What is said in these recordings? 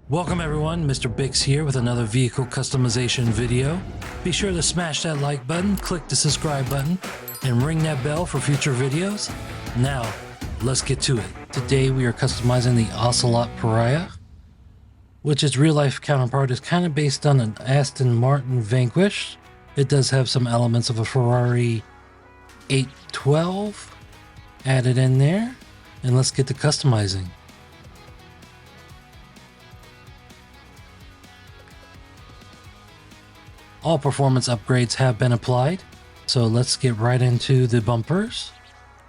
Welcome everyone, MrBixx here with another vehicle customization video. Be sure to smash that like button, click the subscribe button, and ring that bell for future videos. Now, let's get to it. Today we are customizing the Ocelot Pariah, which its real life counterpart is kind of based on an Aston Martin Vanquish. It does have some elements of a Ferrari 812 added in there, and let's get to customizing. All performance upgrades have been applied, so let's get right into the bumpers.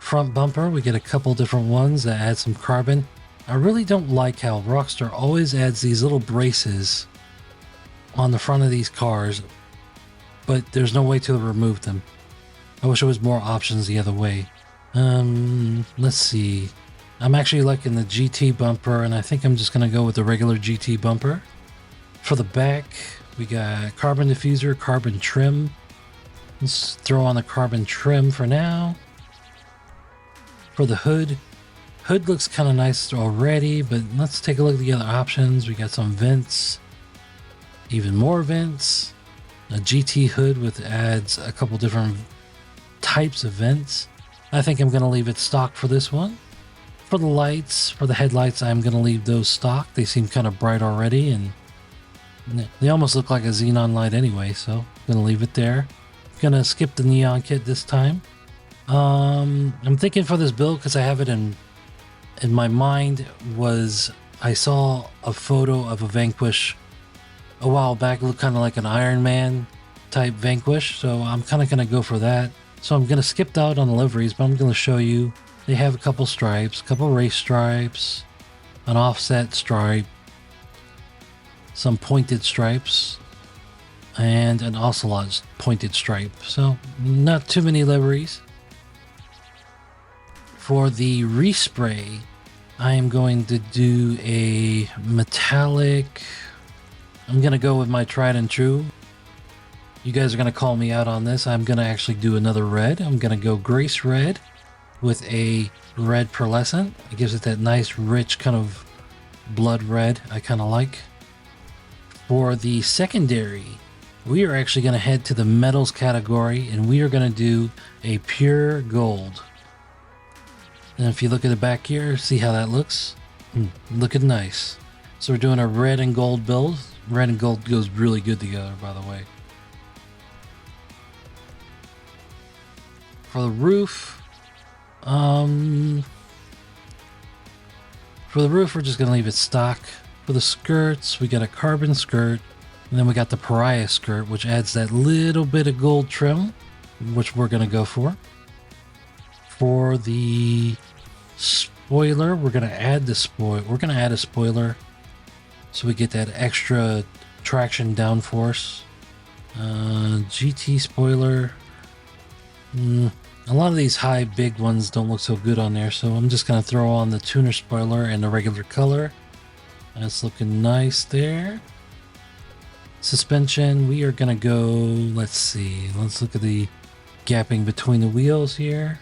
Front bumper, we get a couple different ones that add some carbon. I really don't like how Rockstar always adds these little braces on the front of these cars, but there's no way to remove them. I wish there was more options the other way. Let's see. I'm actually liking the GT bumper, and I think I'm just going to go with the regular GT bumper. For the back, we got carbon diffuser, carbon trim. Let's throw on the carbon trim for now. For the hood, hood looks kind of nice already, but let's take a look at the other options. We got some vents, even more vents, a GT hood with adds a couple different types of vents. I think I'm going to leave it stock for this one. For the lights, for the headlights, I'm going to leave those stock. They seem kind of bright already, and they almost look like a xenon light anyway, so I'm going to leave it there. Gonna skip the neon kit this time. I'm thinking for this build, because I have it in my mind, was I saw a photo of a Vanquish a while back. It looked kind of like an Iron Man type Vanquish, so I'm kind of going to go for that. So I'm going to skip out on the liveries, but I'm going to show you. They have a couple stripes, a couple race stripes, an offset stripe, some pointed stripes, and an Ocelot pointed stripe. So not too many liveries. For the respray, I am going to do a metallic. I'm going to go with my tried and true. You guys are going to call me out on this. I'm going to actually do another red. I'm going to go Grace Red with a red pearlescent. It gives it that nice rich kind of blood red I kind of like. For the secondary, we are actually going to head to the metals category, and we are going to do a pure gold. And if you look at the back here, see how that looks? Looking nice. So we're doing a red and gold build. Red and gold goes really good together, by the way. For the roof, we're just going to leave it stock. For the skirts, we got a carbon skirt, and then we got the Pariah skirt, which adds that little bit of gold trim, which we're going to go for. For the spoiler, we're going to add the We're going to add a spoiler, so we get that extra traction downforce. GT spoiler. A lot of these high big ones don't look so good on there, so I'm just going to throw on the tuner spoiler in the regular color. That's looking nice there. Suspension, we are going to go, let's see, let's look at the gapping between the wheels here.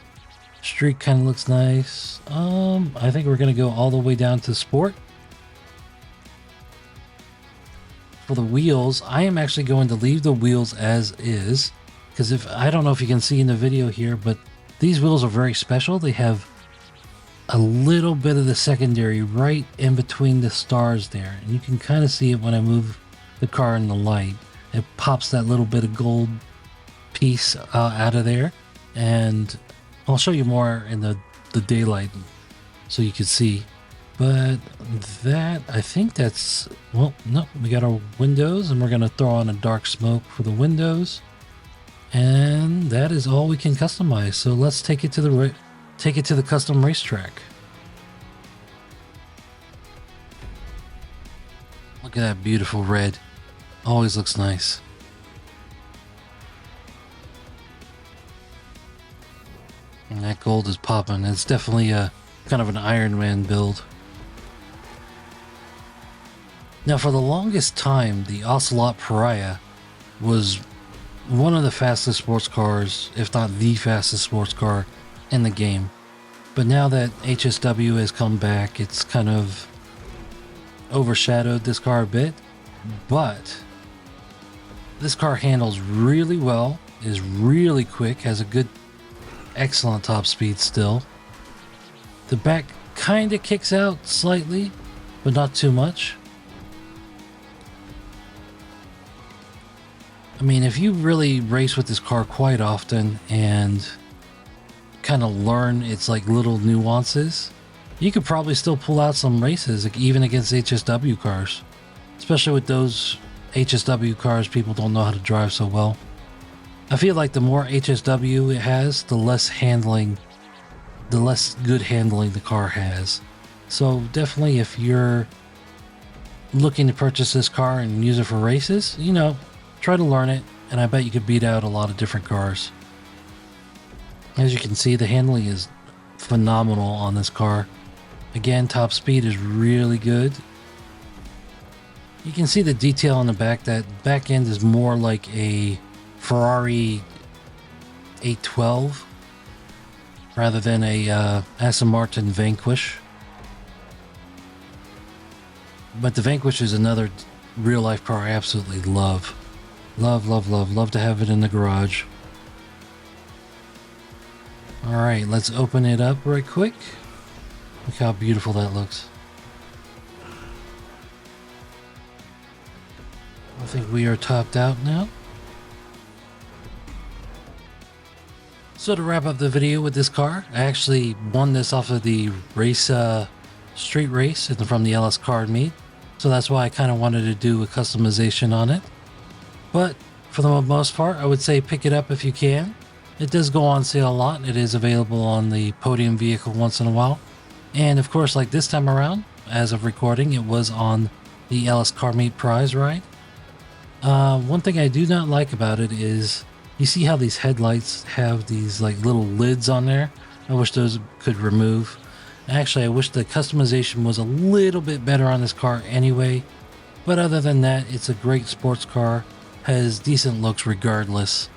Streak kind of looks nice. I think we're going to go all the way down to sport. For the wheels, I am actually going to leave the wheels as is, because I don't know if you can see in the video here, but these wheels are very special. They have a little bit of the secondary right in between the stars there, and you can kind of see it when I move the car in the light. It pops that little bit of gold piece out of there, and I'll show you more in the daylight so you can see. But that, I think that's, well, no, we got our windows, and we're going to throw on a dark smoke for the windows, and that is all we can customize. So let's take it to the custom racetrack. Look at that beautiful red. Always looks nice. And that gold is popping. It's definitely a kind of an Iron Man build. Now, for the longest time, the Ocelot Pariah was one of the fastest sports cars, if not the fastest sports car in the game. But now that HSW has come back, it's kind of overshadowed this car a bit, but this car handles really well, is really quick, has a good, excellent top speed still. The back kind of kicks out slightly, but not too much. I mean, if you really race with this car quite often and kind of learn its like little nuances, you could probably still pull out some races, like even against HSW cars. Especially with those HSW cars people don't know how to drive so well. I feel like the more HSW it has, the less good handling the car has. So definitely if you're looking to purchase this car and use it for races, you know, try to learn it, and I bet you could beat out a lot of different cars. As you can see, the handling is phenomenal on this car. Again, top speed is really good. You can see the detail on the back. That back end is more like a Ferrari 812 rather than a Aston Martin Vanquish. But the Vanquish is another real-life car I absolutely love. Love to have it in the garage. Alright, let's open it up right quick. Look how beautiful that looks. I think we are topped out now. So to wrap up the video with this car, I actually won this off of the race, street race from the LS card meet. So that's why I kind of wanted to do a customization on it. But for the most part, I would say pick it up if you can. It does go on sale a lot. It is available on the podium vehicle once in a while. And of course, like this time around, as of recording, it was on the LS Car Meet prize ride. One thing I do not like about it is, you see how these headlights have these like little lids on there? I wish those could remove. Actually, I wish the customization was a little bit better on this car anyway. But other than that, it's a great sports car. Has decent looks regardless.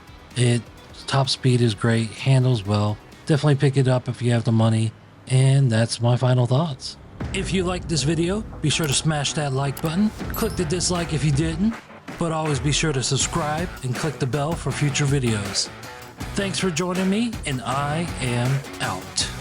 Top speed is great, handles well. Definitely pick it up if you have the money. And that's my final thoughts. If you liked this video, be sure to smash that like button. Click the dislike if you didn't. But always be sure to subscribe and click the bell for future videos. Thanks for joining me, and I am out.